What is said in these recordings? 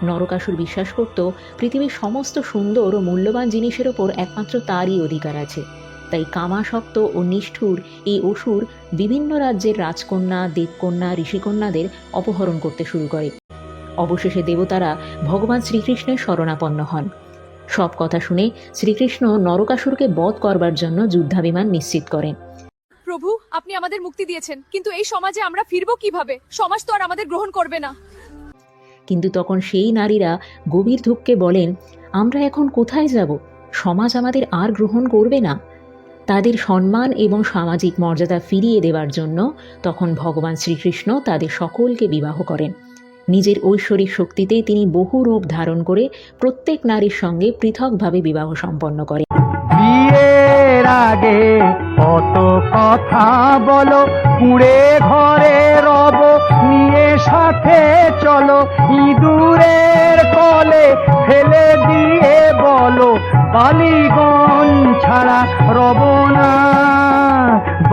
নরকাসুর বিশ্বাস করত পৃথিবীর সমস্ত সুন্দর ও মূল্যবান জিনিসের ওপর একমাত্র তারই অধিকার আছে। তাই কামাসক্ত ও নিষ্ঠুর এই অসুর বিভিন্ন রাজ্যের রাজকন্যা, দেবকন্যা, ঋষিকন্যাদের অপহরণ করতে শুরু করে। অবশেষে দেবতারা ভগবান শ্রীকৃষ্ণের শরণাপন্ন হন। সব কথা শুনে শ্রীকৃষ্ণ নরকাসুরকে বধ করবার জন্য যুদ্ধাভিমান নিশ্চিত করেন। প্রভু, আপনি আমাদের মুক্তি দিয়েছেন, কিন্তু এই সমাজে আমরা ফিরবো কিভাবে? সমাজ তো আর আমাদের গ্রহণ করবে না। কিন্তু তখন সেই নারীরা গভীর দুঃখে বলেন, আমরা এখন কোথায় যাব? সমাজ আমাদের আর গ্রহণ করবে না। তাদের সম্মান এবং সামাজিক মর্যাদা ফিরিয়ে দেওয়ার জন্য তখন ভগবান শ্রীকৃষ্ণ তাদের সকলকে বিবাহ করেন। নিজের ঐশ্বরিক শক্তিতে তিনি বহু রূপ ধারণ করে প্রত্যেক নারীর সঙ্গে পৃথকভাবে বিবাহ সম্পন্ন করেন। বিয়ের আগে কত কথা বলো, কুঁড়ে ঘরে রব নিয়ে সাথে চলো, ইঁদুরের কলে ফেলে দিয়ে বলো, বালিগঞ্জ ছাড়া রব না,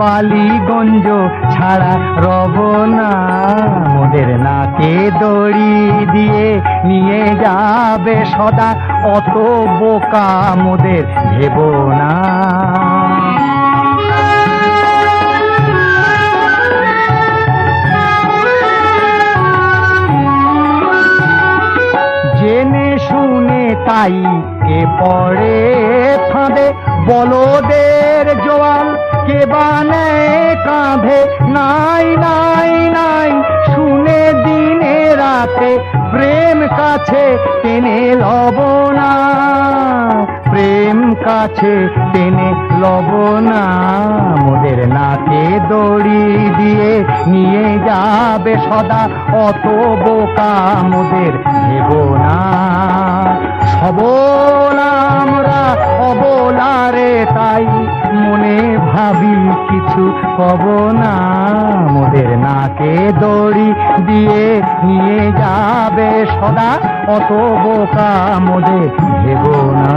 বালিগঞ্জ ছাড়া রব না। মোদের নাকে দড়ি দিয়ে নিয়ে যাবে সদা, অত বোকা মোদের ভেব না। জেনে শুনে তাই কে পড়ে ফাঁদে, বলদের জোয়াল কে বানে কাঁধে, নাই নাই নাই শুনে দিনে রাতে, প্রেম কাছে টেনে লব না, প্রেম কাছে টেনে লব না। মোদের নাকে দড়ি দিয়ে নিয়ে যাবে সদা, অত বোকা মোদের ভেব না। সবল আমরা অবলারে, তাই মনে ভাবি কিছু কব না। মোদের নাকে দড়ি দিয়ে নিয়ে যাবে সদা, অত বোকা মোদের ভেব না।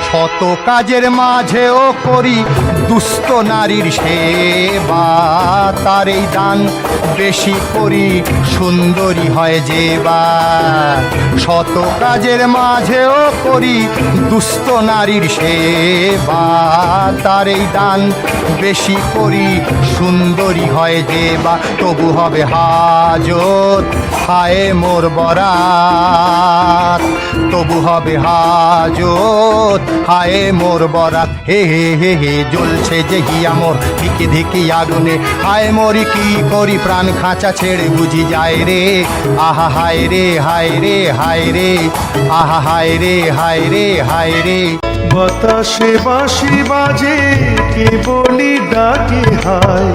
শত কাজের মাঝেও করি দুস্থ নারীর সেবা, তার এই দান বেশি করি সুন্দরী হয় যে বা। শত কাজের মাঝেও করি দুস্থ নারীর সেবা, তার এই দান বেশি করি সুন্দরী হয় যে বা। তবু হবে হাজত হায় মোর বরাত, তবু হবে হাজত হায় মোর বরাত। হে হে হে হে জ্বলছে যে হিয়া মোর ধিকি ধিকি আগুনে, হায় মরি কি করি প্রাণ খাঁচা ছেড়ে বুঝি যায় রে। আহা হায় রে হায় রে হায় রে, আহা হায় রে হায় রে হায় রে। বাতাসে বাঁশি বাজে কে বলি ডাকে হায়,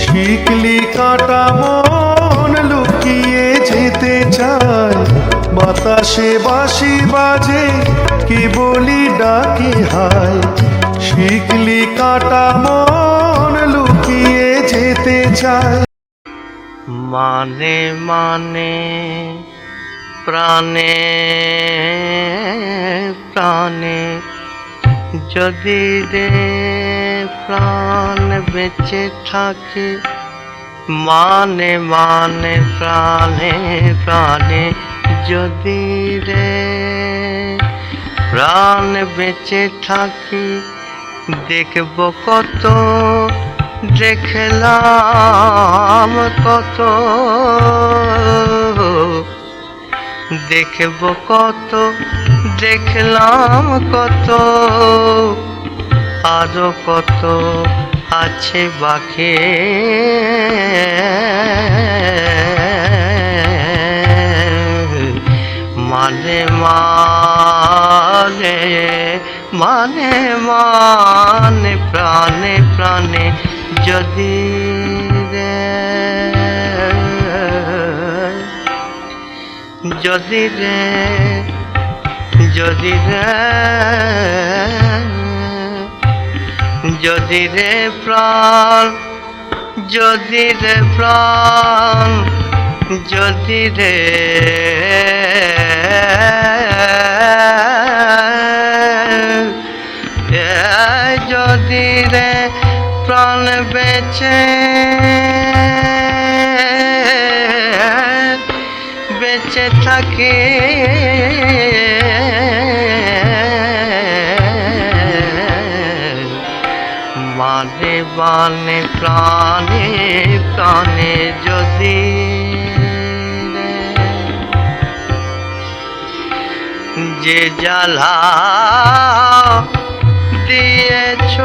শিকলি কাটা মন লুকিয়ে যেতে চায়। বাতাসে বাঁশি বাজে কে বলি ডাকে হায়, শিকলি কাটা মন লুকিয়ে যেতে চায়। মানে মানে প্রাণে প্রাণে, যদি রে প্রাণ বেঁচে থাকে, মানে মানে প্রাণে প্রাণে, যদি রে প্রাণ বেঁচে থাকি, দেখব কত দেখলাম কত, দেখব কত দেখলাম কত, আরো কত আছে বাকি। মানে মানে মানে মানে প্রাণে প্রাণে, যদি রে যদি রে যদি রে যদি রে প্রাণ, যদি রে প্রাণ, যদি রে যদি রে প্রাণ বেঁচে বেঁচে থাকে, মানে মানে প্রাণে প্রাণে যদি যে জ্বালা দিয়েছ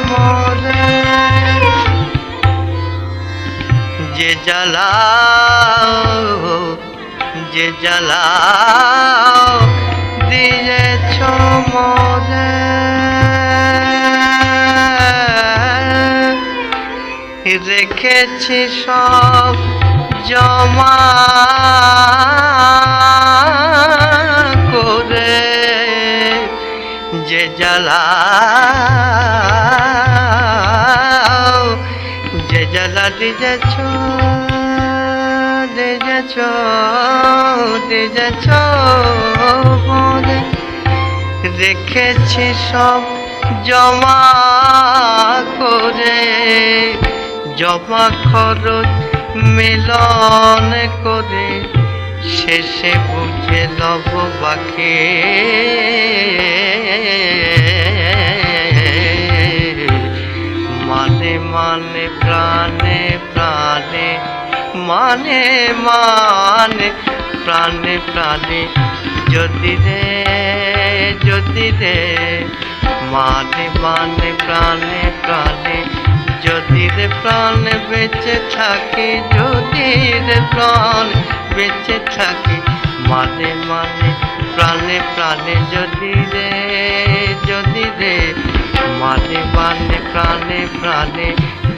মোরে, যে জ্বালা যে জ্বালা দিয়েছ মোরে, রেখেছি সব জমা করে, যে জ্বালা যে জ্বালা দিয়েছ দিয়েছ দিয়েছ মোরে, রেখেছি সব জমা করে, জমা খরচ মিলন করে, শেষে বুঝে লব বাকি মানে মানে প্রাণে প্রাণে মানে মানে প্রাণে প্রাণে যদি রে মানে মানে প্রাণে প্রাণে যদি রে প্রাণ বেঁচে থাকি, যদি রে প্রাণ বেঁচে থাকি, মানে মানে প্রাণে প্রাণে যদি রে মানে মানে প্রাণে প্রাণে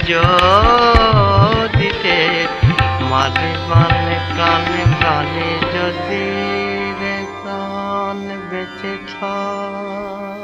যদি রে মানে মানে প্রাণে প্রাণে যদি রে প্রাণ বেঁচে থাকি।